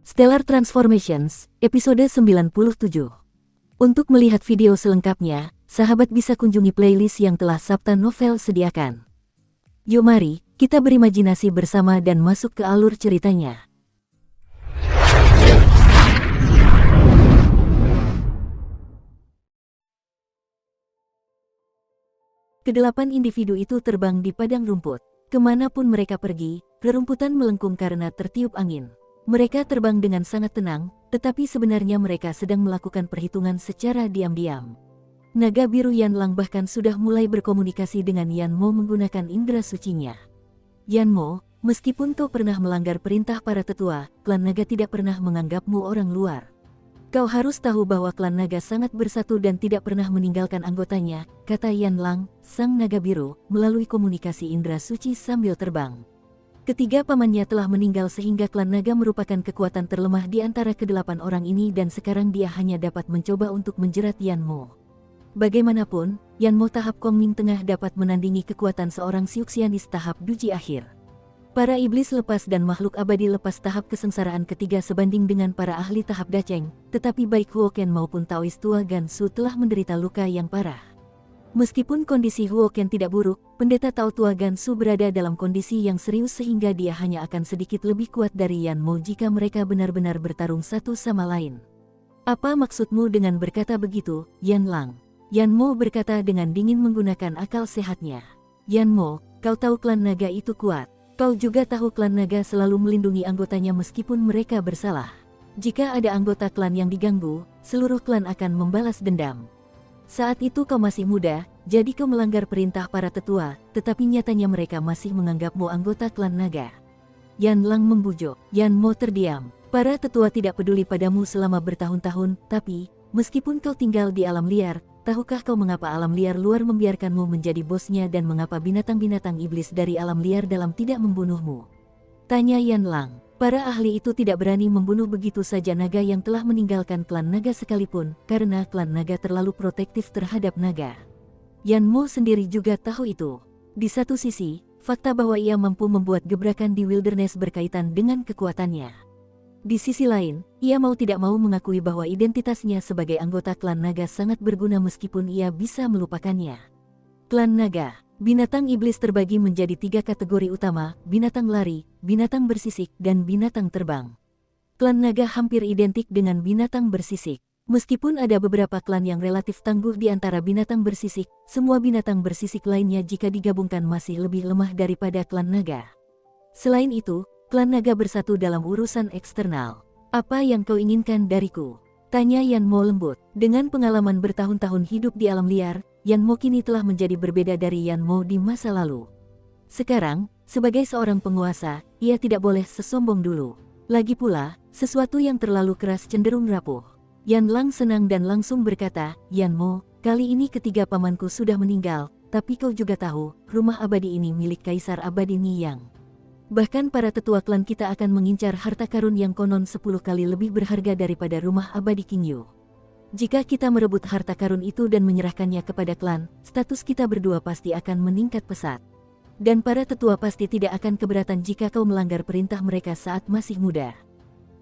Stellar Transformations, episode 97. Untuk melihat video selengkapnya, sahabat bisa kunjungi playlist yang telah Sabta Novel sediakan. Yuk mari, kita berimajinasi bersama dan masuk ke alur ceritanya. Kedelapan individu itu terbang di padang rumput. Kemanapun mereka pergi, rerumputan melengkung karena tertiup angin. Mereka terbang dengan sangat tenang, tetapi sebenarnya mereka sedang melakukan perhitungan secara diam-diam. Naga biru Yanlang bahkan sudah mulai berkomunikasi dengan Yanmo menggunakan indera sucinya. Yanmo, meskipun kau pernah melanggar perintah para tetua, klan naga tidak pernah menganggapmu orang luar. Kau harus tahu bahwa klan naga sangat bersatu dan tidak pernah meninggalkan anggotanya, kata Yanlang, sang naga biru, melalui komunikasi indera suci sambil terbang. Ketiga pamannya telah meninggal sehingga klan naga merupakan kekuatan terlemah di antara kedelapan orang ini dan sekarang dia hanya dapat mencoba untuk menjerat Yanmo. Bagaimanapun, Yanmo tahap Kongming Tengah dapat menandingi kekuatan seorang Siuxianis tahap Duji akhir. Para iblis lepas dan makhluk abadi lepas tahap kesengsaraan ketiga sebanding dengan para ahli tahap Daceng, tetapi baik Huoken maupun Taoist Tua Gansu telah menderita luka yang parah. Meskipun kondisi Huoken tidak buruk, pendeta Tao Tua Gansu berada dalam kondisi yang serius sehingga dia hanya akan sedikit lebih kuat dari Yanmo jika mereka benar-benar bertarung satu sama lain. Apa maksudmu dengan berkata begitu, Yanlang? Yanmo berkata dengan dingin menggunakan akal sehatnya. Yanmo, kau tahu klan naga itu kuat. Kau juga tahu klan naga selalu melindungi anggotanya meskipun mereka bersalah. Jika ada anggota klan yang diganggu, seluruh klan akan membalas dendam. Saat itu kau masih muda, jadi kau melanggar perintah para tetua, tetapi nyatanya mereka masih menganggapmu anggota klan naga. Yanlang membujuk. Yanmo terdiam. Para tetua tidak peduli padamu selama bertahun-tahun, tapi, meskipun kau tinggal di alam liar, tahukah kau mengapa alam liar luar membiarkanmu menjadi bosnya dan mengapa binatang-binatang iblis dari alam liar dalam tidak membunuhmu? Tanya Yanlang. Para ahli itu tidak berani membunuh begitu saja naga yang telah meninggalkan klan naga sekalipun, karena klan naga terlalu protektif terhadap naga. Yanmo sendiri juga tahu itu. Di satu sisi, fakta bahwa ia mampu membuat gebrakan di wilderness berkaitan dengan kekuatannya. Di sisi lain, ia mau tidak mau mengakui bahwa identitasnya sebagai anggota klan naga sangat berguna meskipun ia bisa melupakannya. Klan naga. Binatang iblis terbagi menjadi 3 kategori utama, binatang lari, binatang bersisik, dan binatang terbang. Klan naga hampir identik dengan binatang bersisik. Meskipun ada beberapa klan yang relatif tangguh di antara binatang bersisik, semua binatang bersisik lainnya jika digabungkan masih lebih lemah daripada klan naga. Selain itu, klan naga bersatu dalam urusan eksternal. Apa yang kau inginkan dariku? Tanya Yanmo lembut. Dengan pengalaman bertahun-tahun hidup di alam liar, Yanmo kini telah menjadi berbeda dari Yanmo di masa lalu. Sekarang, sebagai seorang penguasa, ia tidak boleh sesombong dulu. Lagi pula, sesuatu yang terlalu keras cenderung rapuh. Yanlang senang dan langsung berkata, Yanmo, kali ini ketiga pamanku sudah meninggal, tapi kau juga tahu, rumah abadi ini milik Kaisar Abadi Niyang. Bahkan para tetua klan kita akan mengincar harta karun yang konon 10 kali lebih berharga daripada rumah abadi King Yu. Jika kita merebut harta karun itu dan menyerahkannya kepada klan, status kita berdua pasti akan meningkat pesat. Dan para tetua pasti tidak akan keberatan jika kau melanggar perintah mereka saat masih muda.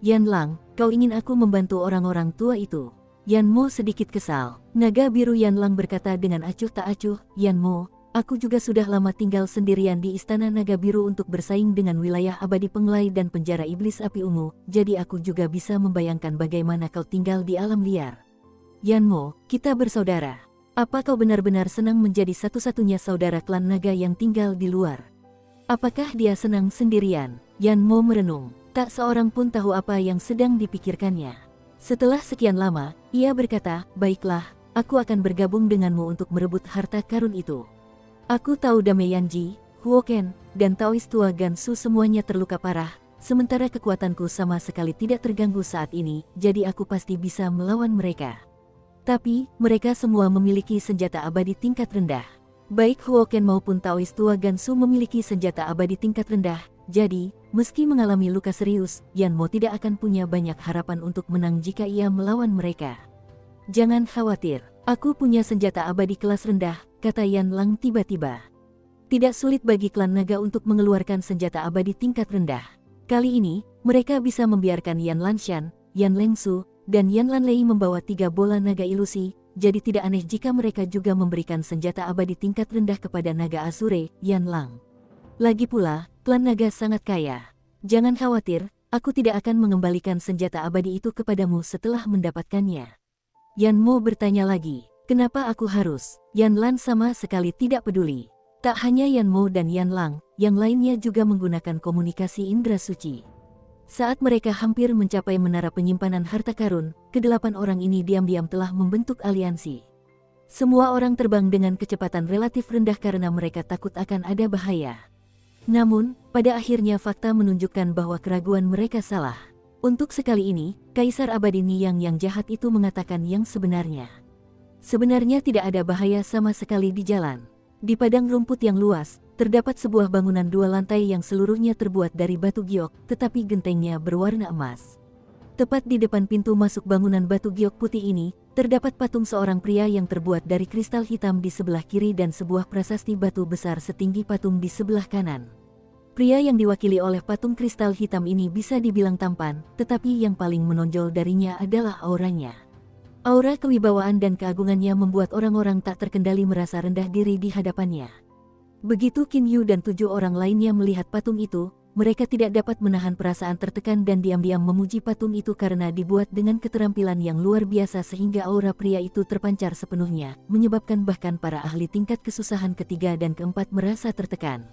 Yanlang, kau ingin aku membantu orang-orang tua itu? Yanmo sedikit kesal. Naga biru Yanlang berkata dengan acuh tak acuh, Yanmo, aku juga sudah lama tinggal sendirian di Istana Naga Biru untuk bersaing dengan wilayah abadi Penglai dan penjara iblis api ungu, jadi aku juga bisa membayangkan bagaimana kau tinggal di alam liar. Yanmo, kita bersaudara. Apa kau benar-benar senang menjadi satu-satunya saudara klan naga yang tinggal di luar? Apakah dia senang sendirian? Yanmo merenung. Tak seorang pun tahu apa yang sedang dipikirkannya. Setelah sekian lama, ia berkata, baiklah, aku akan bergabung denganmu untuk merebut harta karun itu. Aku tahu Dameyanji, Huoken, dan Taoist Tua Gansu semuanya terluka parah, sementara kekuatanku sama sekali tidak terganggu saat ini, jadi aku pasti bisa melawan mereka. Tapi, mereka semua memiliki senjata abadi tingkat rendah. Baik Huoken maupun Taoist Tua Gansu memiliki senjata abadi tingkat rendah, jadi, meski mengalami luka serius, Yanmo tidak akan punya banyak harapan untuk menang jika ia melawan mereka. Jangan khawatir, aku punya senjata abadi kelas rendah, kata Yanlang tiba-tiba. Tidak sulit bagi klan naga untuk mengeluarkan senjata abadi tingkat rendah. Kali ini, Mereka bisa membiarkan Yan Lanshan, Yan Lengsu, dan Yan Lanlei membawa 3 bola naga ilusi, jadi tidak aneh jika mereka juga memberikan senjata abadi tingkat rendah kepada naga Azure, Yan Lang. Lagi pula, klan naga sangat kaya. Jangan khawatir, aku tidak akan mengembalikan senjata abadi itu kepadamu setelah mendapatkannya. Yan Mo bertanya lagi, kenapa aku harus? Yan Lan sama sekali tidak peduli. Tak hanya Yan Mo dan Yan Lang, yang lainnya juga menggunakan komunikasi indera suci. Saat mereka hampir mencapai menara penyimpanan harta karun, ke-8 orang ini diam-diam telah membentuk aliansi. Semua orang terbang dengan kecepatan relatif rendah karena mereka takut akan ada bahaya. Namun, pada akhirnya fakta menunjukkan bahwa keraguan mereka salah. Untuk sekali ini, Kaisar Abadi Niyang yang jahat itu mengatakan yang sebenarnya. Sebenarnya tidak ada bahaya sama sekali di jalan. Di padang rumput yang luas, terdapat sebuah bangunan 2 lantai yang seluruhnya terbuat dari batu giok, tetapi gentengnya berwarna emas. Tepat di depan pintu masuk bangunan batu giok putih ini, terdapat patung seorang pria yang terbuat dari kristal hitam di sebelah kiri dan sebuah prasasti batu besar setinggi patung di sebelah kanan. Pria yang diwakili oleh patung kristal hitam ini bisa dibilang tampan, tetapi yang paling menonjol darinya adalah auranya. Aura kewibawaan dan keagungannya membuat orang-orang tak terkendali merasa rendah diri di hadapannya. Begitu Qin Yu dan 7 orang lainnya melihat patung itu, mereka tidak dapat menahan perasaan tertekan dan diam-diam memuji patung itu karena dibuat dengan keterampilan yang luar biasa sehingga aura pria itu terpancar sepenuhnya, menyebabkan bahkan para ahli tingkat kesusahan ketiga dan keempat merasa tertekan.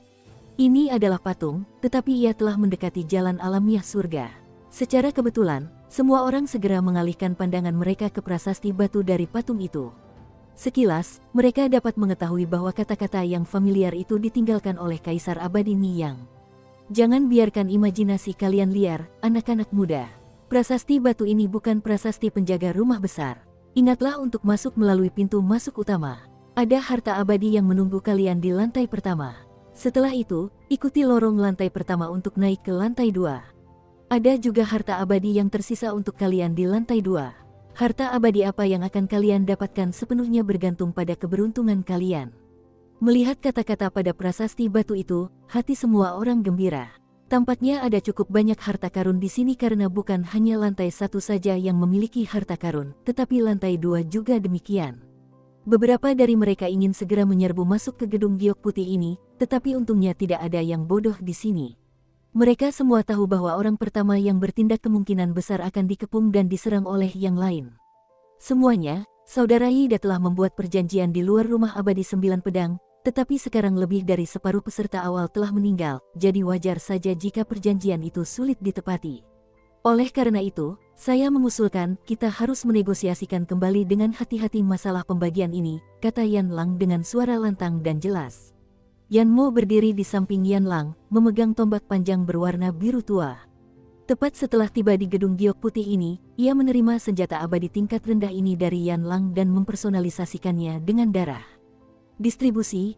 Ini adalah patung, tetapi ia telah mendekati jalan alamiah surga. Secara kebetulan, semua orang segera mengalihkan pandangan mereka ke prasasti batu dari patung itu. Sekilas, mereka dapat mengetahui bahwa kata-kata yang familiar itu ditinggalkan oleh Kaisar Abadi Niyang. Jangan biarkan imajinasi kalian liar, anak-anak muda. Prasasti batu ini bukan prasasti penjaga rumah besar. Ingatlah untuk masuk melalui pintu masuk utama. Ada harta abadi yang menunggu kalian di lantai pertama. Setelah itu, ikuti lorong lantai pertama untuk naik ke lantai 2. Ada juga harta abadi yang tersisa untuk kalian di lantai 2. Harta abadi apa yang akan kalian dapatkan sepenuhnya bergantung pada keberuntungan kalian. Melihat kata-kata pada prasasti batu itu, hati semua orang gembira. Tampaknya ada cukup banyak harta karun di sini karena bukan hanya lantai 1 saja yang memiliki harta karun, tetapi lantai 2 juga demikian. Beberapa dari mereka ingin segera menyerbu masuk ke gedung giok putih ini, tetapi untungnya tidak ada yang bodoh di sini. Mereka semua tahu bahwa orang pertama yang bertindak kemungkinan besar akan dikepung dan diserang oleh yang lain. Semuanya, saudara Yida telah membuat perjanjian di luar rumah abadi 9 pedang, tetapi sekarang lebih dari separuh peserta awal telah meninggal, jadi wajar saja jika perjanjian itu sulit ditepati. Oleh karena itu, saya mengusulkan kita harus menegosiasikan kembali dengan hati-hati masalah pembagian ini, kata Yan Lang dengan suara lantang dan jelas. Yan Mo berdiri di samping Yan Lang, memegang tombak panjang berwarna biru tua. Tepat setelah tiba di gedung giok putih ini, ia menerima senjata abadi tingkat rendah ini dari Yan Lang dan mempersonalisasikannya dengan darah. Distribusi,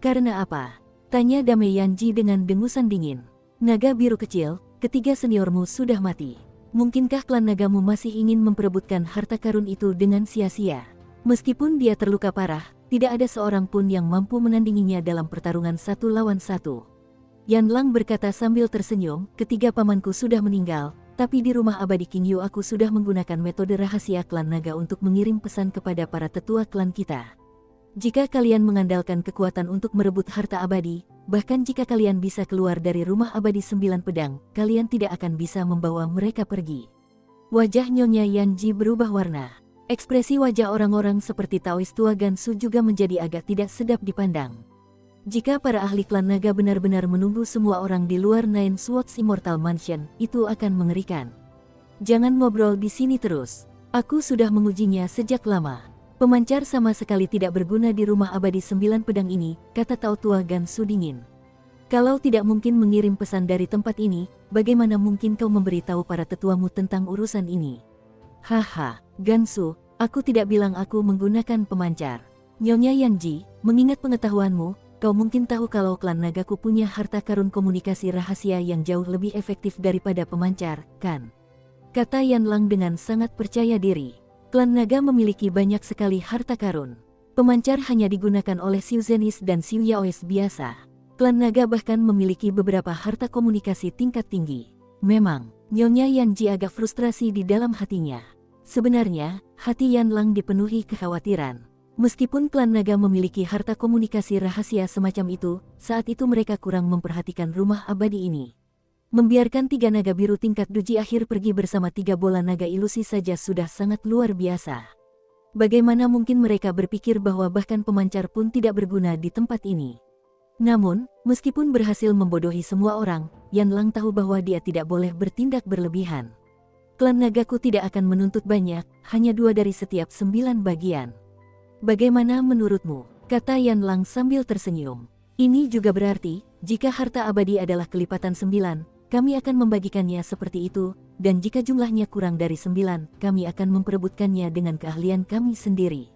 karena apa? Tanya Damai Yanji dengan dengusan dingin. Naga biru kecil, ketiga seniormu sudah mati. Mungkinkah klan nagamu masih ingin memperebutkan harta karun itu dengan sia-sia? Meskipun dia terluka parah, tidak ada seorang pun yang mampu menandinginya dalam pertarungan 1 lawan 1. Yan Lang berkata sambil tersenyum, ketiga pamanku sudah meninggal, tapi di rumah abadi King Yu aku sudah menggunakan metode rahasia klan naga untuk mengirim pesan kepada para tetua klan kita. Jika kalian mengandalkan kekuatan untuk merebut harta abadi, bahkan jika kalian bisa keluar dari rumah abadi 9 pedang, kalian tidak akan bisa membawa mereka pergi. Wajah Nyonya Yanji berubah warna. Ekspresi wajah orang-orang seperti Taois tua Gansu juga menjadi agak tidak sedap dipandang. Jika para ahli klan naga benar-benar menunggu semua orang di luar Nine Swords Immortal Mansion, itu akan mengerikan. Jangan ngobrol di sini terus. Aku sudah mengujinya sejak lama. Pemancar sama sekali tidak berguna di rumah abadi 9 pedang ini, kata Tao tua Gansu dingin. Kalau tidak mungkin mengirim pesan dari tempat ini, bagaimana mungkin kau memberitahu para tetuamu tentang urusan ini? Haha, Gansu, aku tidak bilang aku menggunakan pemancar. Nyonya Yanji, mengingat pengetahuanmu, kau mungkin tahu kalau klan nagaku punya harta karun komunikasi rahasia yang jauh lebih efektif daripada pemancar, kan? Kata Yan Lang dengan sangat percaya diri. Klan naga memiliki banyak sekali harta karun. Pemancar hanya digunakan oleh Xiu Zenis dan Xiu Yaoes biasa. Klan naga bahkan memiliki beberapa harta komunikasi tingkat tinggi. Memang, Nyonya Yanji agak frustrasi di dalam hatinya. Sebenarnya, hati Yanlang dipenuhi kekhawatiran. Meskipun klan naga memiliki harta komunikasi rahasia semacam itu, saat itu mereka kurang memperhatikan rumah abadi ini. Membiarkan 3 naga biru tingkat duji akhir pergi bersama 3 bola naga ilusi saja sudah sangat luar biasa. Bagaimana mungkin mereka berpikir bahwa bahkan pemancar pun tidak berguna di tempat ini? Namun, meskipun berhasil membodohi semua orang, Yanlang tahu bahwa dia tidak boleh bertindak berlebihan. Klan nagaku tidak akan menuntut banyak, hanya 2 dari setiap 9 bagian. Bagaimana menurutmu? Kata Yanlang sambil tersenyum. Ini juga berarti, jika harta abadi adalah kelipatan 9, kami akan membagikannya seperti itu, dan jika jumlahnya kurang dari 9, kami akan memperebutkannya dengan keahlian kami sendiri.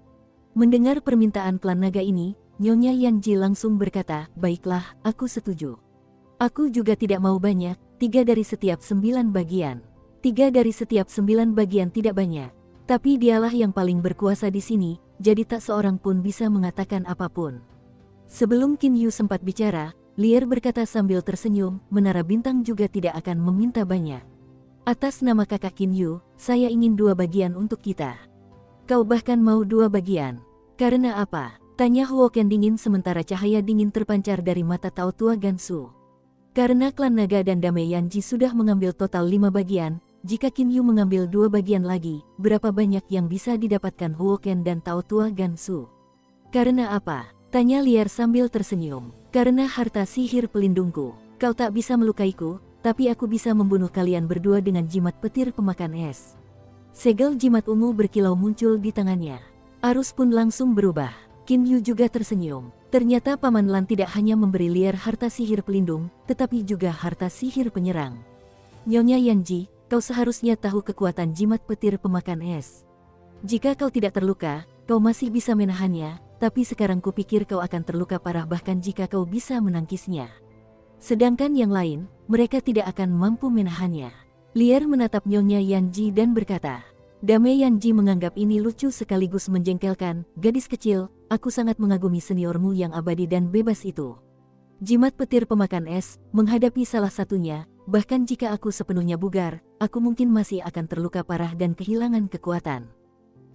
Mendengar permintaan klan naga ini, Nyonya Yanji langsung berkata, baiklah, aku setuju. Aku juga tidak mau banyak, 3 dari setiap 9 bagian. 3 dari setiap 9 bagian tidak banyak. Tapi dialah yang paling berkuasa di sini, jadi tak seorang pun bisa mengatakan apapun. Sebelum Qin Yu sempat bicara, Lier berkata sambil tersenyum, Menara Bintang juga tidak akan meminta banyak. Atas nama kakak Qin Yu, saya ingin 2 bagian untuk kita. Kau bahkan mau 2 bagian. Karena apa? Tanya Huo Ken dingin sementara cahaya dingin terpancar dari mata Tao Tua Gansu. Karena klan naga dan Damai Yanji sudah mengambil total 5 bagian, jika Qin Yu mengambil 2 bagian lagi, berapa banyak yang bisa didapatkan Huo Ken dan Tao Tua Gansu? Karena apa? Tanya Lier sambil tersenyum. Karena harta sihir pelindungku. Kau tak bisa melukaiku, tapi aku bisa membunuh kalian berdua dengan jimat petir pemakan es. Segel jimat ungu berkilau muncul di tangannya. Arus pun langsung berubah. Qin Yu juga tersenyum. Ternyata Paman Lan tidak hanya memberi Lier harta sihir pelindung, tetapi juga harta sihir penyerang. Nyonya Yanji, kau seharusnya tahu kekuatan jimat petir pemakan es. Jika kau tidak terluka, kau masih bisa menahannya, tapi sekarang kupikir kau akan terluka parah bahkan jika kau bisa menangkisnya. Sedangkan yang lain, mereka tidak akan mampu menahannya. Lier menatap Nyonya Yanji dan berkata, Damai Yanji menganggap ini lucu sekaligus menjengkelkan, gadis kecil, aku sangat mengagumi seniormu yang abadi dan bebas itu. Jimat petir pemakan es, menghadapi salah satunya, bahkan jika aku sepenuhnya bugar, aku mungkin masih akan terluka parah dan kehilangan kekuatan.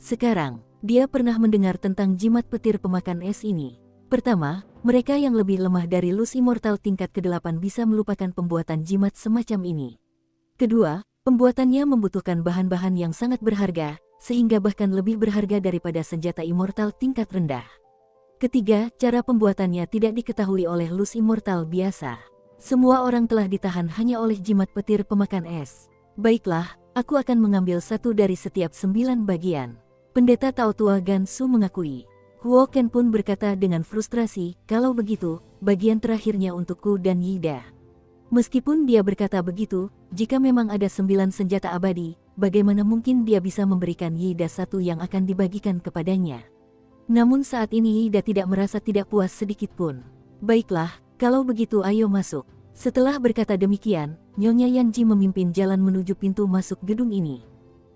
Sekarang, dia pernah mendengar tentang jimat petir pemakan es ini. Pertama, mereka yang lebih lemah dari Lus Immortal tingkat ke-8 bisa melupakan pembuatan jimat semacam ini. Kedua, pembuatannya membutuhkan bahan-bahan yang sangat berharga, sehingga bahkan lebih berharga daripada senjata immortal tingkat rendah. Ketiga, cara pembuatannya tidak diketahui oleh Lus Immortal biasa. Semua orang telah ditahan hanya oleh jimat petir pemakan es. Baiklah, aku akan mengambil 1 dari setiap 9 bagian. Pendeta Tao Tua Gansu mengakui. Huo Ken pun berkata dengan frustrasi, kalau begitu, bagian terakhirnya untukku dan Yida. Meskipun dia berkata begitu, jika memang ada 9 senjata abadi, bagaimana mungkin dia bisa memberikan Yida 1 yang akan dibagikan kepadanya? Namun saat ini Yida tidak merasa tidak puas sedikit pun. Baiklah, kalau begitu ayo masuk. Setelah berkata demikian, Nyonya Yanji memimpin jalan menuju pintu masuk gedung ini.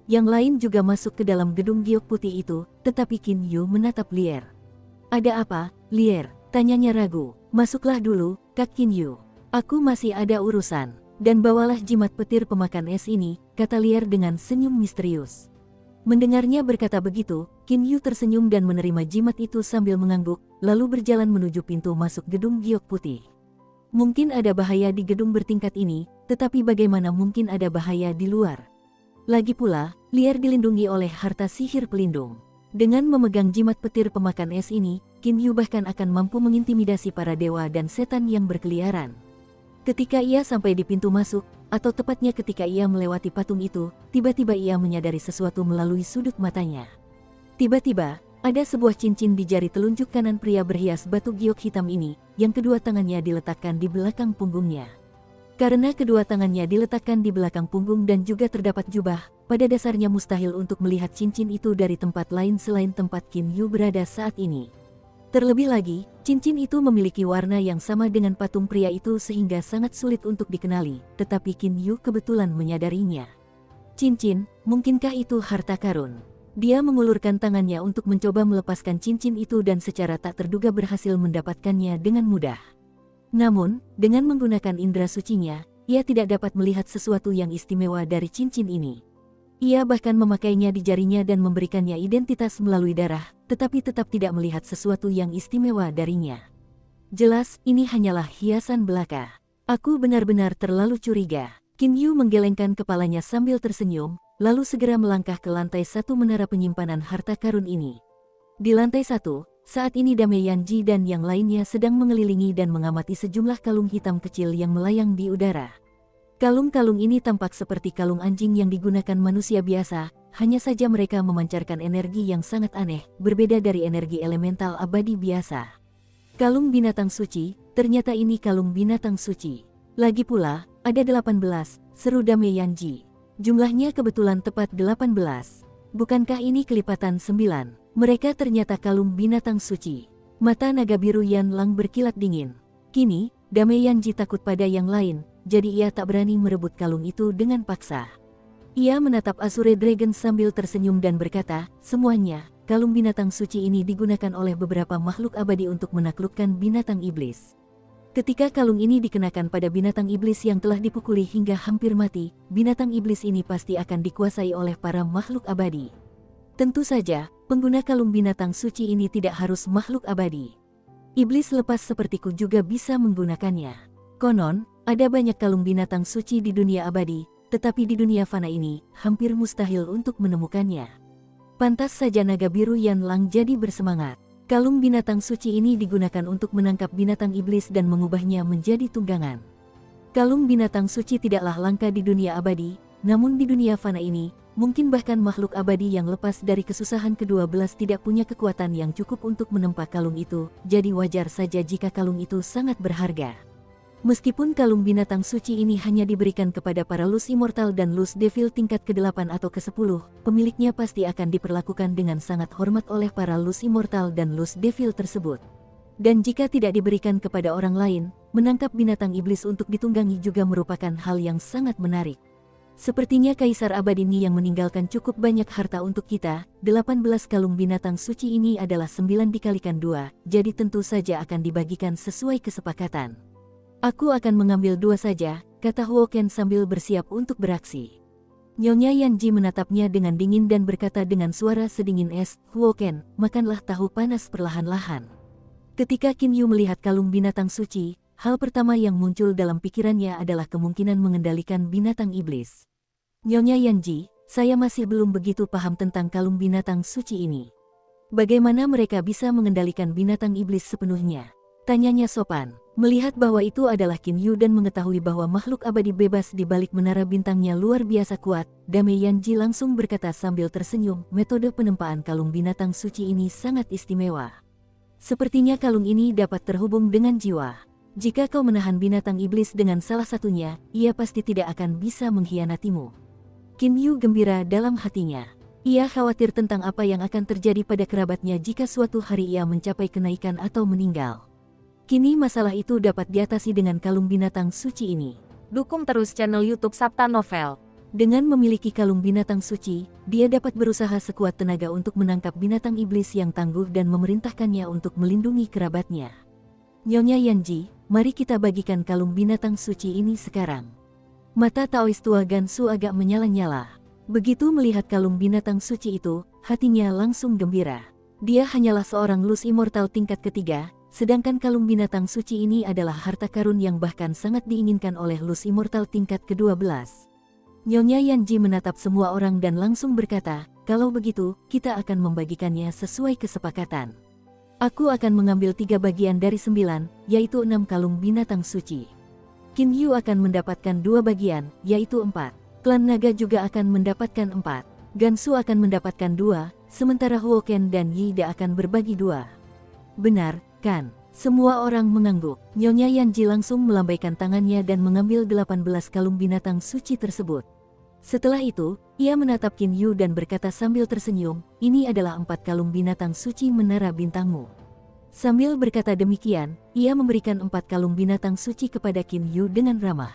Yang lain juga masuk ke dalam gedung giok putih itu, tetapi Qin Yu menatap Lier. Ada apa, Lier? Tanyanya ragu. Masuklah dulu, Kak Qin Yu. Aku masih ada urusan. Dan bawalah jimat petir pemakan es ini, kata Lier dengan senyum misterius. Mendengarnya berkata begitu, Qin Yu tersenyum dan menerima jimat itu sambil mengangguk, lalu berjalan menuju pintu masuk gedung giok putih. Mungkin ada bahaya di gedung bertingkat ini, tetapi bagaimana mungkin ada bahaya di luar? Lagi pula, Lier dilindungi oleh harta sihir pelindung. Dengan memegang jimat petir pemakan es ini, Qin Yu bahkan akan mampu mengintimidasi para dewa dan setan yang berkeliaran. Ketika ia sampai di pintu masuk, atau tepatnya ketika ia melewati patung itu, tiba-tiba ia menyadari sesuatu melalui sudut matanya. Tiba-tiba, ada sebuah cincin di jari telunjuk kanan pria berhias batu giok hitam ini, yang kedua tangannya diletakkan di belakang punggungnya. Karena kedua tangannya diletakkan di belakang punggung dan juga terdapat jubah, pada dasarnya mustahil untuk melihat cincin itu dari tempat lain selain tempat Qin Yu berada saat ini. Terlebih lagi, cincin itu memiliki warna yang sama dengan patung pria itu sehingga sangat sulit untuk dikenali, tetapi Qin Yu kebetulan menyadarinya. Cincin, mungkinkah itu harta karun? Dia mengulurkan tangannya untuk mencoba melepaskan cincin itu dan secara tak terduga berhasil mendapatkannya dengan mudah. Namun, dengan menggunakan indera sucinya, ia tidak dapat melihat sesuatu yang istimewa dari cincin ini. Ia bahkan memakainya di jarinya dan memberikannya identitas melalui darah, tetapi tetap tidak melihat sesuatu yang istimewa darinya. Jelas, ini hanyalah hiasan belaka. Aku benar-benar terlalu curiga. Qin Yu menggelengkan kepalanya sambil tersenyum, lalu segera melangkah ke lantai 1 menara penyimpanan harta karun ini. Di lantai 1, saat ini Dame Yanji dan yang lainnya sedang mengelilingi dan mengamati sejumlah kalung hitam kecil yang melayang di udara. Kalung-kalung ini tampak seperti kalung anjing yang digunakan manusia biasa, hanya saja mereka memancarkan energi yang sangat aneh, berbeda dari energi elemental abadi biasa. Kalung binatang suci, ternyata ini kalung binatang suci. Lagi pula, ada 18, seru Dame Yanji. Jumlahnya kebetulan tepat 18. Bukankah ini kelipatan 9? Mereka ternyata kalung binatang suci. Mata naga biru Yan Lang berkilat dingin. Kini, Dame Yanji takut pada yang lain, jadi ia tak berani merebut kalung itu dengan paksa. Ia menatap Azure Dragon sambil tersenyum dan berkata, semuanya, kalung binatang suci ini digunakan oleh beberapa makhluk abadi untuk menaklukkan binatang iblis. Ketika kalung ini dikenakan pada binatang iblis yang telah dipukuli hingga hampir mati, binatang iblis ini pasti akan dikuasai oleh para makhluk abadi. Tentu saja, pengguna kalung binatang suci ini tidak harus makhluk abadi. Iblis lepas sepertiku juga bisa menggunakannya. Konon, ada banyak kalung binatang suci di dunia abadi, tetapi di dunia fana ini, hampir mustahil untuk menemukannya. Pantas saja naga biru Yan Lang jadi bersemangat. Kalung binatang suci ini digunakan untuk menangkap binatang iblis dan mengubahnya menjadi tunggangan. Kalung binatang suci tidaklah langka di dunia abadi, namun di dunia fana ini, mungkin bahkan makhluk abadi yang lepas dari kesusahan ke-12 tidak punya kekuatan yang cukup untuk menempa kalung itu, jadi wajar saja jika kalung itu sangat berharga. Meskipun kalung binatang suci ini hanya diberikan kepada para Lus Immortal dan Lus Devil tingkat ke-8 atau ke-10, pemiliknya pasti akan diperlakukan dengan sangat hormat oleh para Lus Immortal dan Lus Devil tersebut. Dan jika tidak diberikan kepada orang lain, menangkap binatang iblis untuk ditunggangi juga merupakan hal yang sangat menarik. Sepertinya Kaisar Abadini yang meninggalkan cukup banyak harta untuk kita, 18 kalung binatang suci ini adalah 9 dikalikan 2, jadi tentu saja akan dibagikan sesuai kesepakatan. Aku akan mengambil 2 saja, kata Huo Ken sambil bersiap untuk beraksi. Nyonya Yanji menatapnya dengan dingin dan berkata dengan suara sedingin es, Huo Ken, makanlah tahu panas perlahan-lahan. Ketika Qin Yu melihat kalung binatang suci, hal pertama yang muncul dalam pikirannya adalah kemungkinan mengendalikan binatang iblis. Nyonya Yanji, saya masih belum begitu paham tentang kalung binatang suci ini. Bagaimana mereka bisa mengendalikan binatang iblis sepenuhnya? Tanyanya sopan. Melihat bahwa itu adalah Qin Yu dan mengetahui bahwa makhluk abadi bebas di balik menara bintangnya luar biasa kuat, Dame Yanji langsung berkata sambil tersenyum, metode penempaan kalung binatang suci ini sangat istimewa. Sepertinya kalung ini dapat terhubung dengan jiwa. Jika kau menahan binatang iblis dengan salah satunya, ia pasti tidak akan bisa mengkhianatimu. Qin Yu gembira dalam hatinya. Ia khawatir tentang apa yang akan terjadi pada kerabatnya jika suatu hari ia mencapai kenaikan atau meninggal. Kini masalah itu dapat diatasi dengan kalung binatang suci ini. Dukung terus channel YouTube Sabta Novel. Dengan memiliki kalung binatang suci, dia dapat berusaha sekuat tenaga untuk menangkap binatang iblis yang tangguh dan memerintahkannya untuk melindungi kerabatnya. Nyonya Yanji, mari kita bagikan kalung binatang suci ini sekarang. Mata Taois tua Gansu agak menyala-nyala. Begitu melihat kalung binatang suci itu, hatinya langsung gembira. Dia hanyalah seorang Lus Immortal tingkat ketiga, sedangkan kalung binatang suci ini adalah harta karun yang bahkan sangat diinginkan oleh Lus Immortal tingkat ke-12. Nyonya Yanji menatap semua orang dan langsung berkata, kalau begitu, kita akan membagikannya sesuai kesepakatan. Aku akan mengambil 3 bagian dari 9, yaitu 6 kalung binatang suci. Qin Yu akan mendapatkan 2 bagian, yaitu 4. Klan Naga juga akan mendapatkan 4. Gansu akan mendapatkan 2, sementara Huo Ken dan Yida akan berbagi 2. Benar, kan? Semua orang mengangguk. Nyonya Yanji langsung melambaikan tangannya dan mengambil 18 kalung binatang suci tersebut. Setelah itu, ia menatap Qin Yu dan berkata sambil tersenyum, ini adalah 4 kalung binatang suci menara bintangmu. Sambil berkata demikian, ia memberikan 4 kalung binatang suci kepada Qin Yu dengan ramah.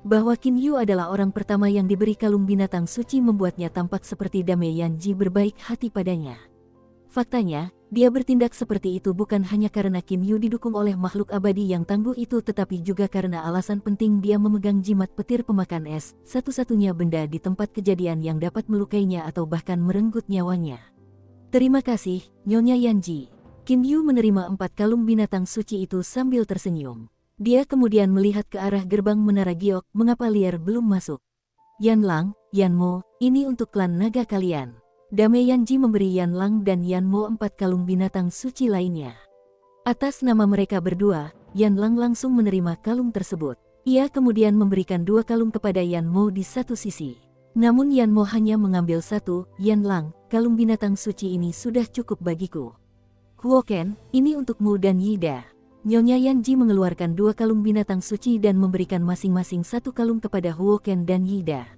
Bahwa Qin Yu adalah orang pertama yang diberi kalung binatang suci membuatnya tampak seperti Dame Yanji berbaik hati padanya. Faktanya, Dia bertindak seperti itu bukan hanya karena Qin Yu didukung oleh makhluk abadi yang tangguh itu tetapi juga karena alasan penting dia memegang jimat petir pemakan es, satu-satunya benda di tempat kejadian yang dapat melukainya atau bahkan merenggut nyawanya. Terima kasih, Nyonya Yanji. Qin Yu menerima 4 kalung binatang suci itu sambil tersenyum. Dia kemudian melihat ke arah gerbang menara giok, mengapa Lier belum masuk. Yan Lang, Yan Mo, ini untuk klan naga kalian. Dame Yanji memberi Yan Lang dan Yan Mo 4 kalung binatang suci lainnya. Atas nama mereka berdua, Yan Lang langsung menerima kalung tersebut. Ia kemudian memberikan 2 kalung kepada Yan Mo di satu sisi. Namun Yan Mo hanya mengambil 1, Yan Lang, kalung binatang suci ini sudah cukup bagiku. Huoken, ini untukmu dan Yida. Nyonya Yanji mengeluarkan 2 kalung binatang suci dan memberikan masing-masing 1 kalung kepada Huoken dan Yida.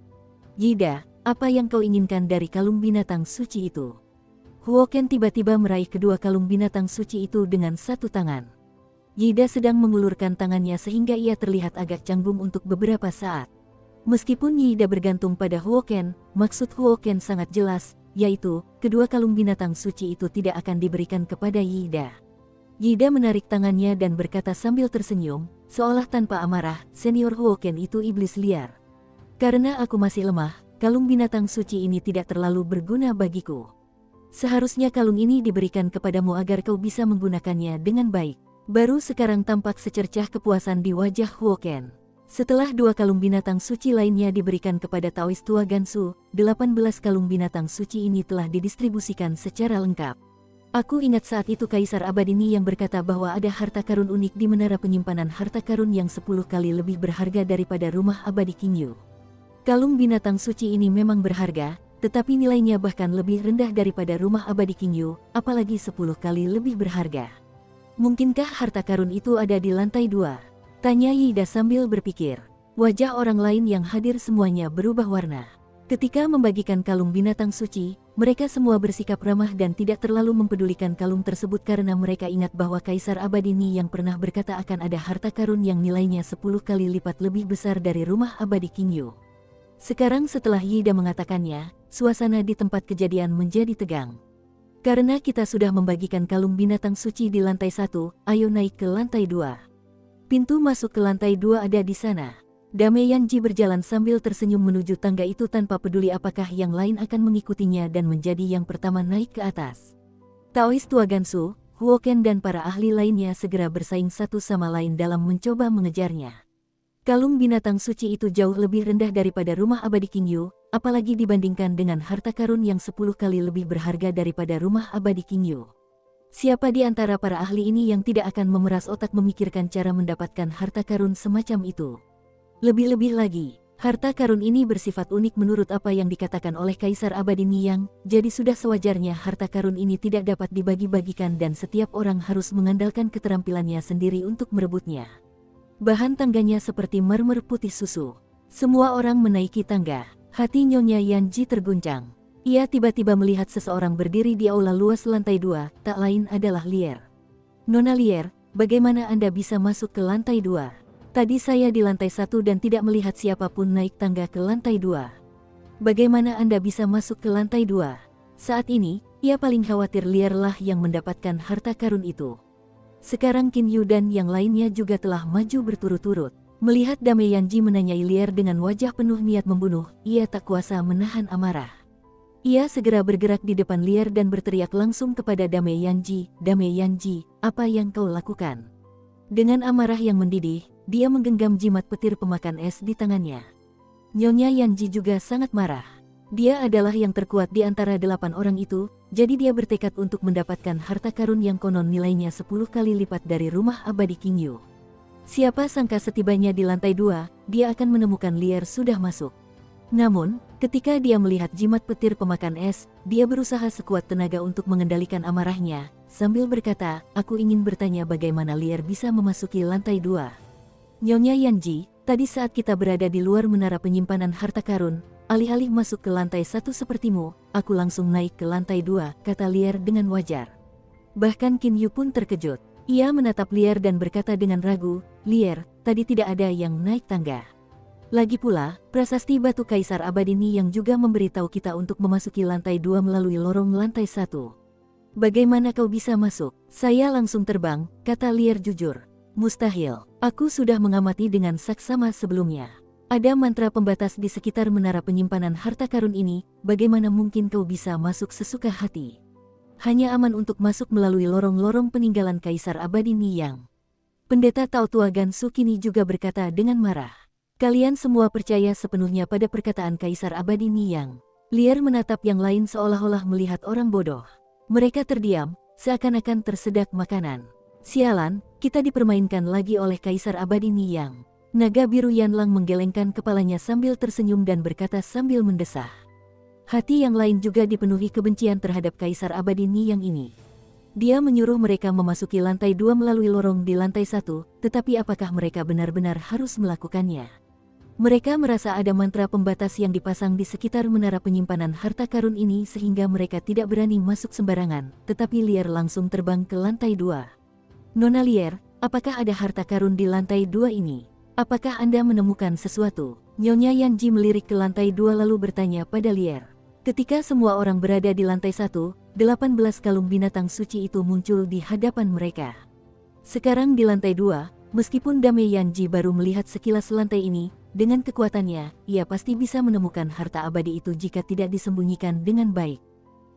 Yida, apa yang kau inginkan dari kalung binatang suci itu? Huoken tiba-tiba meraih kedua kalung binatang suci itu dengan satu tangan. Yida sedang mengulurkan tangannya sehingga ia terlihat agak canggung untuk beberapa saat. Meskipun Yida bergantung pada Huoken, maksud Huoken sangat jelas, yaitu, kedua kalung binatang suci itu tidak akan diberikan kepada Yida. Yida menarik tangannya dan berkata sambil tersenyum, seolah tanpa amarah, senior Huoken itu iblis liar. Karena aku masih lemah, kalung binatang suci ini tidak terlalu berguna bagiku. Seharusnya kalung ini diberikan kepadamu agar kau bisa menggunakannya dengan baik. Baru sekarang tampak secercah kepuasan di wajah Huoken. Setelah 2 kalung binatang suci lainnya diberikan kepada Taois tua Gansu, 18 kalung binatang suci ini telah didistribusikan secara lengkap. Aku ingat saat itu Kaisar Abadini yang berkata bahwa ada harta karun unik di menara penyimpanan harta karun yang 10 kali lebih berharga daripada rumah abadi King Yu. Kalung binatang suci ini memang berharga, tetapi nilainya bahkan lebih rendah daripada rumah abadi King Yu, apalagi 10 kali lebih berharga. Mungkinkah harta karun itu ada di lantai 2? Tanya Yida sambil berpikir. Wajah orang lain yang hadir semuanya berubah warna. Ketika membagikan kalung binatang suci, mereka semua bersikap ramah dan tidak terlalu mempedulikan kalung tersebut karena mereka ingat bahwa Kaisar Abadini yang pernah berkata akan ada harta karun yang nilainya 10 kali lipat lebih besar dari rumah abadi King Yu. Sekarang setelah Yida mengatakannya, suasana di tempat kejadian menjadi tegang. Karena kita sudah membagikan kalung binatang suci di lantai 1, ayo naik ke lantai 2. Pintu masuk ke lantai 2 ada di sana. Dame Yanji berjalan sambil tersenyum menuju tangga itu tanpa peduli apakah yang lain akan mengikutinya dan menjadi yang pertama naik ke atas. Taois tua Gansu, Huoken dan para ahli lainnya segera bersaing satu sama lain dalam mencoba mengejarnya. Kalung binatang suci itu jauh lebih rendah daripada rumah abadi King Yu, apalagi dibandingkan dengan harta karun yang 10 kali lebih berharga daripada rumah abadi King Yu. Siapa di antara para ahli ini yang tidak akan memeras otak memikirkan cara mendapatkan harta karun semacam itu? Lebih-lebih lagi, harta karun ini bersifat unik menurut apa yang dikatakan oleh Kaisar Abadi Niyang, jadi sudah sewajarnya harta karun ini tidak dapat dibagi-bagikan dan setiap orang harus mengandalkan keterampilannya sendiri untuk merebutnya. Bahan tangganya seperti marmer putih susu. Semua orang menaiki tangga. Hati Nyonya Yanji terguncang. Ia tiba-tiba melihat seseorang berdiri di aula luas lantai 2, tak lain adalah Lier. Nona Lier, bagaimana Anda bisa masuk ke lantai 2? Tadi saya di lantai 1 dan tidak melihat siapapun naik tangga ke lantai 2. Bagaimana Anda bisa masuk ke lantai 2? Saat ini, ia paling khawatir Lier lah yang mendapatkan harta karun itu. Sekarang Qin Yu dan yang lainnya juga telah maju berturut-turut. Melihat Dame Yanji menanyai Lier dengan wajah penuh niat membunuh, ia tak kuasa menahan amarah. Ia segera bergerak di depan Lier dan berteriak langsung kepada Dame Yanji, "Dame Yanji, apa yang kau lakukan?" Dengan amarah yang mendidih, dia menggenggam jimat petir pemakan es di tangannya. Nyonya Yanji juga sangat marah. Dia adalah yang terkuat di antara 8 orang itu, jadi dia bertekad untuk mendapatkan harta karun yang konon nilainya 10 kali lipat dari rumah abadi King Yu. Siapa sangka setibanya di lantai 2, dia akan menemukan Lier sudah masuk. Namun, ketika dia melihat jimat petir pemakan es, dia berusaha sekuat tenaga untuk mengendalikan amarahnya, sambil berkata, "Aku ingin bertanya bagaimana Lier bisa memasuki lantai 2. Nyonya Yanji, tadi saat kita berada di luar menara penyimpanan harta karun, alih-alih masuk ke lantai 1 sepertimu, aku langsung naik ke lantai 2, kata Lier dengan wajar. Bahkan Qin Yu pun terkejut. Ia menatap Lier dan berkata dengan ragu, "Lier, tadi tidak ada yang naik tangga. Lagi pula, prasasti batu Kaisar Abadini yang juga memberitahu kita untuk memasuki lantai 2 melalui lorong lantai 1. Bagaimana kau bisa masuk? Saya langsung terbang, kata Lier jujur. Mustahil, aku sudah mengamati dengan saksama sebelumnya. Ada mantra pembatas di sekitar menara penyimpanan harta karun ini, bagaimana mungkin kau bisa masuk sesuka hati? Hanya aman untuk masuk melalui lorong-lorong peninggalan Kaisar Abadi Niyang. Pendeta Tao Tua Gansu kini juga berkata dengan marah. Kalian semua percaya sepenuhnya pada perkataan Kaisar Abadi Niyang. Lier menatap yang lain seolah-olah melihat orang bodoh. Mereka terdiam, seakan-akan tersedak makanan. Sialan, kita dipermainkan lagi oleh Kaisar Abadi Niyang. Naga biru Yanlang menggelengkan kepalanya sambil tersenyum dan berkata sambil mendesah. Hati yang lain juga dipenuhi kebencian terhadap Kaisar Abadi Niyang ini. Dia menyuruh mereka memasuki lantai 2 melalui lorong di lantai 1, tetapi apakah mereka benar-benar harus melakukannya? Mereka merasa ada mantra pembatas yang dipasang di sekitar menara penyimpanan harta karun ini sehingga mereka tidak berani masuk sembarangan, tetapi Lier langsung terbang ke lantai 2. Nona Lier, apakah ada harta karun di lantai 2 ini? Apakah Anda menemukan sesuatu? Nyonya Yanji melirik ke lantai 2 lalu bertanya pada Lier. Ketika semua orang berada di lantai 1, 18 kalung binatang suci itu muncul di hadapan mereka. Sekarang di lantai 2, meskipun Dame Yanji baru melihat sekilas lantai ini, dengan kekuatannya, ia pasti bisa menemukan harta abadi itu jika tidak disembunyikan dengan baik.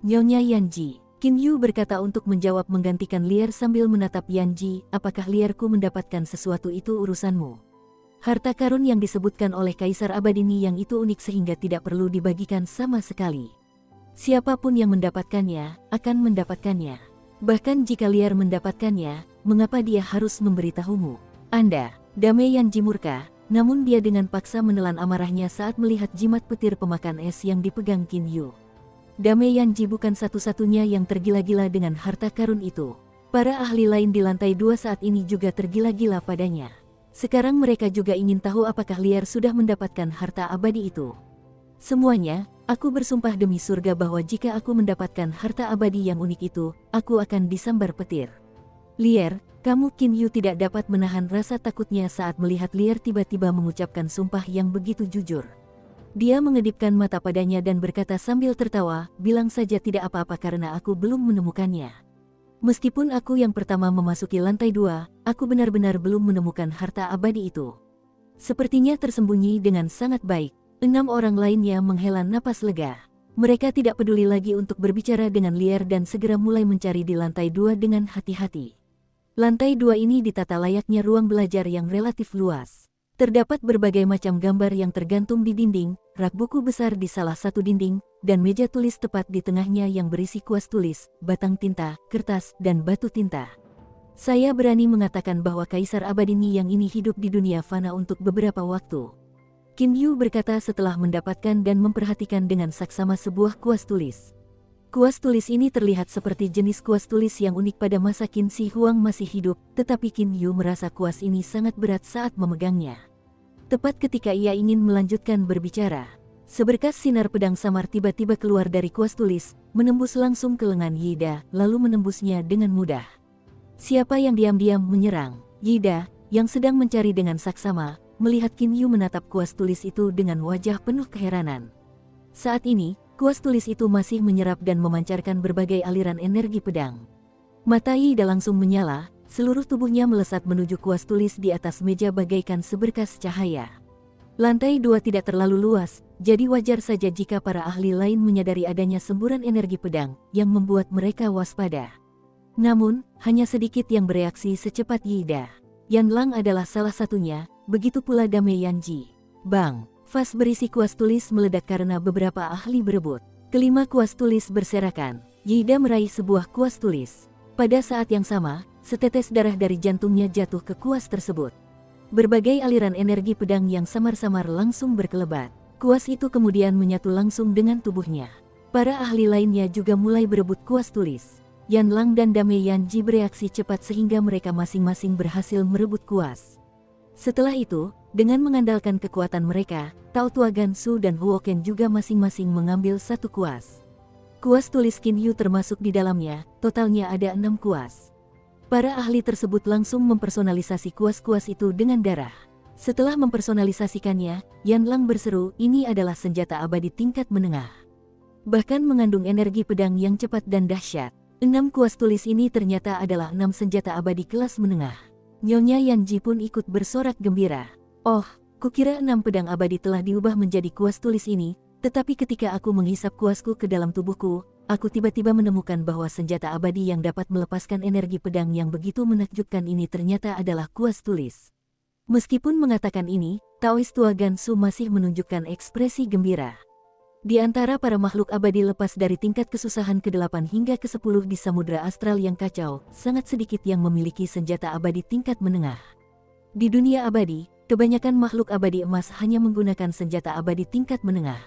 Nyonya Yanji, Qin Yu berkata untuk menjawab menggantikan Lier sambil menatap Yanji, apakah Lierku mendapatkan sesuatu itu urusanmu? Harta karun yang disebutkan oleh Kaisar Abadi Niyang itu unik sehingga tidak perlu dibagikan sama sekali. Siapapun yang mendapatkannya, akan mendapatkannya. Bahkan jika Lier mendapatkannya, mengapa dia harus memberitahumu? Anda, Dame Yanji murka. Namun dia dengan paksa menelan amarahnya saat melihat jimat petir pemakan es yang dipegang Qin Yu. Dame Yanji bukan satu-satunya yang tergila-gila dengan harta karun itu. Para ahli lain di lantai 2 saat ini juga tergila-gila padanya. Sekarang mereka juga ingin tahu apakah Lier sudah mendapatkan harta abadi itu. Semuanya, aku bersumpah demi surga bahwa jika aku mendapatkan harta abadi yang unik itu, aku akan disambar petir. Lier, kamu Qin Yu tidak dapat menahan rasa takutnya saat melihat Lier tiba-tiba mengucapkan sumpah yang begitu jujur. Dia mengedipkan mata padanya dan berkata sambil tertawa, bilang saja tidak apa-apa karena aku belum menemukannya. Meskipun aku yang pertama memasuki lantai 2, aku benar-benar belum menemukan harta abadi itu. Sepertinya tersembunyi dengan sangat baik. 6 orang lainnya menghela napas lega. Mereka tidak peduli lagi untuk berbicara dengan Lier dan segera mulai mencari di lantai 2 dengan hati-hati. Lantai 2 ini ditata layaknya ruang belajar yang relatif luas. Terdapat berbagai macam gambar yang tergantung di dinding, rak buku besar di salah satu dinding, dan meja tulis tepat di tengahnya yang berisi kuas tulis, batang tinta, kertas, dan batu tinta. Saya berani mengatakan bahwa Kaisar Abadi Niyang ini hidup di dunia fana untuk beberapa waktu. Qin Yu berkata setelah mendapatkan dan memperhatikan dengan saksama sebuah kuas tulis. Kuas tulis ini terlihat seperti jenis kuas tulis yang unik pada masa Qin Shi Huang masih hidup, tetapi Qin Yu merasa kuas ini sangat berat saat memegangnya. Tepat ketika ia ingin melanjutkan berbicara, seberkas sinar pedang samar tiba-tiba keluar dari kuas tulis, menembus langsung ke lengan Yida, lalu menembusnya dengan mudah. Siapa yang diam-diam menyerang? Yida, yang sedang mencari dengan saksama, melihat Qin Yu menatap kuas tulis itu dengan wajah penuh keheranan. Saat ini, kuas tulis itu masih menyerap dan memancarkan berbagai aliran energi pedang. Mata Yida langsung menyala, seluruh tubuhnya melesat menuju kuas tulis di atas meja bagaikan seberkas cahaya. Lantai 2 tidak terlalu luas, jadi wajar saja jika para ahli lain menyadari adanya semburan energi pedang yang membuat mereka waspada. Namun, hanya sedikit yang bereaksi secepat Yida. Yanlang adalah salah satunya, begitu pula Dame Yanji. Bang! Vas berisi kuas tulis meledak karena beberapa ahli berebut. Kelima kuas tulis berserakan. Yida meraih sebuah kuas tulis. Pada saat yang sama, setetes darah dari jantungnya jatuh ke kuas tersebut. Berbagai aliran energi pedang yang samar-samar langsung berkelebat. Kuas itu kemudian menyatu langsung dengan tubuhnya. Para ahli lainnya juga mulai berebut kuas tulis. Yanlang dan Dame Yanji bereaksi cepat sehingga mereka masing-masing berhasil merebut kuas. Setelah itu, dengan mengandalkan kekuatan mereka, Tao Tua Gansu dan Huoken juga masing-masing mengambil satu kuas. Kuas tulis Qin Yu termasuk di dalamnya, totalnya ada 6 kuas. Para ahli tersebut langsung mempersonalisasi kuas-kuas itu dengan darah. Setelah mempersonalisasikannya, Yanlang berseru, ini adalah senjata abadi tingkat menengah. Bahkan mengandung energi pedang yang cepat dan dahsyat. 6 kuas tulis ini ternyata adalah 6 senjata abadi kelas menengah. Nyonya Yanji pun ikut bersorak gembira. Oh, kukira 6 pedang abadi telah diubah menjadi kuas tulis ini, tetapi ketika aku menghisap kuasku ke dalam tubuhku, aku tiba-tiba menemukan bahwa senjata abadi yang dapat melepaskan energi pedang yang begitu menakjubkan ini ternyata adalah kuas tulis. Meskipun mengatakan ini, Taois tua Gansu masih menunjukkan ekspresi gembira. Di antara para makhluk abadi lepas dari tingkat kesusahan ke-8 hingga ke-10 di Samudra Astral yang kacau, sangat sedikit yang memiliki senjata abadi tingkat menengah. Di dunia abadi, kebanyakan makhluk abadi emas hanya menggunakan senjata abadi tingkat menengah.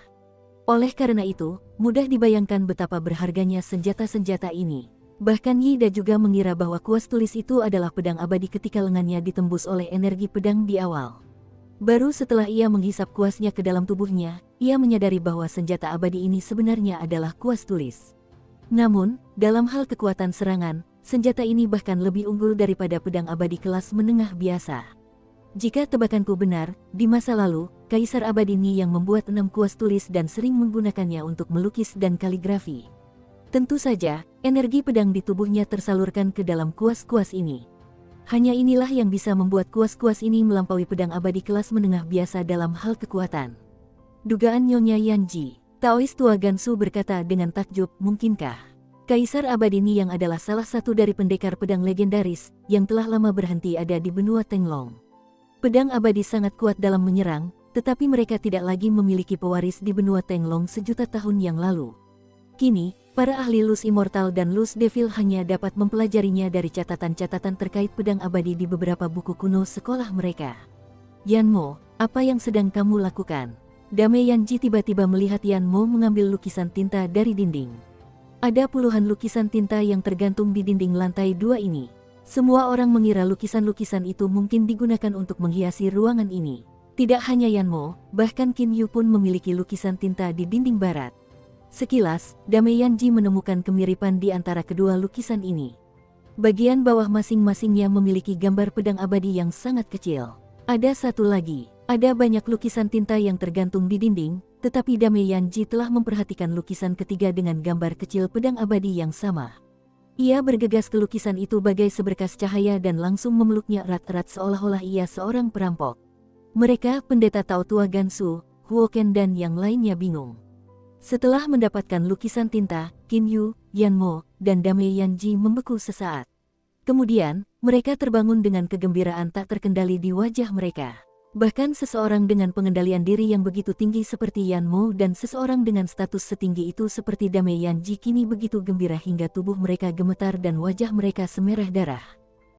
Oleh karena itu, mudah dibayangkan betapa berharganya senjata-senjata ini. Bahkan Yida juga mengira bahwa kuas tulis itu adalah pedang abadi ketika lengannya ditembus oleh energi pedang di awal. Baru setelah ia menghisap kuasnya ke dalam tubuhnya, ia menyadari bahwa senjata abadi ini sebenarnya adalah kuas tulis. Namun, dalam hal kekuatan serangan, senjata ini bahkan lebih unggul daripada pedang abadi kelas menengah biasa. Jika tebakanku benar, di masa lalu, Kaisar Abadi Ni yang membuat 6 kuas tulis dan sering menggunakannya untuk melukis dan kaligrafi. Tentu saja, energi pedang di tubuhnya tersalurkan ke dalam kuas-kuas ini. Hanya inilah yang bisa membuat kuas-kuas ini melampaui pedang abadi kelas menengah biasa dalam hal kekuatan. Dugaan Nyonya Yanji. Taois tua Gansu berkata dengan takjub, mungkinkah Kaisar Abadi Ni yang adalah salah satu dari pendekar pedang legendaris yang telah lama berhenti ada di benua Tenglong. Pedang abadi sangat kuat dalam menyerang, tetapi mereka tidak lagi memiliki pewaris di benua Tenglong sejuta tahun yang lalu. Kini, para ahli Luz Immortal dan Luz Devil hanya dapat mempelajarinya dari catatan-catatan terkait pedang abadi di beberapa buku kuno sekolah mereka. Yanmo, apa yang sedang kamu lakukan? Dame Yanji tiba-tiba melihat Yanmo mengambil lukisan tinta dari dinding. Ada puluhan lukisan tinta yang tergantung di dinding lantai 2 ini. Semua orang mengira lukisan-lukisan itu mungkin digunakan untuk menghiasi ruangan ini. Tidak hanya Yanmo, bahkan Qin Yu pun memiliki lukisan tinta di dinding barat. Sekilas, Dame Yanji menemukan kemiripan di antara kedua lukisan ini. Bagian bawah masing-masingnya memiliki gambar pedang abadi yang sangat kecil. Ada satu lagi, ada banyak lukisan tinta yang tergantung di dinding, tetapi Dame Yanji telah memperhatikan lukisan ketiga dengan gambar kecil pedang abadi yang sama. Ia bergegas ke lukisan itu bagai seberkas cahaya dan langsung memeluknya erat-erat seolah-olah ia seorang perampok. Mereka, pendeta Tao tua Gansu, Huoken dan yang lainnya bingung. Setelah mendapatkan lukisan tinta, Qin Yu, Yanmo, dan Dame Yanji membeku sesaat. Kemudian, mereka terbangun dengan kegembiraan tak terkendali di wajah mereka. Bahkan seseorang dengan pengendalian diri yang begitu tinggi seperti Yanmo dan seseorang dengan status setinggi itu seperti Dame Yanji kini begitu gembira hingga tubuh mereka gemetar dan wajah mereka semerah darah.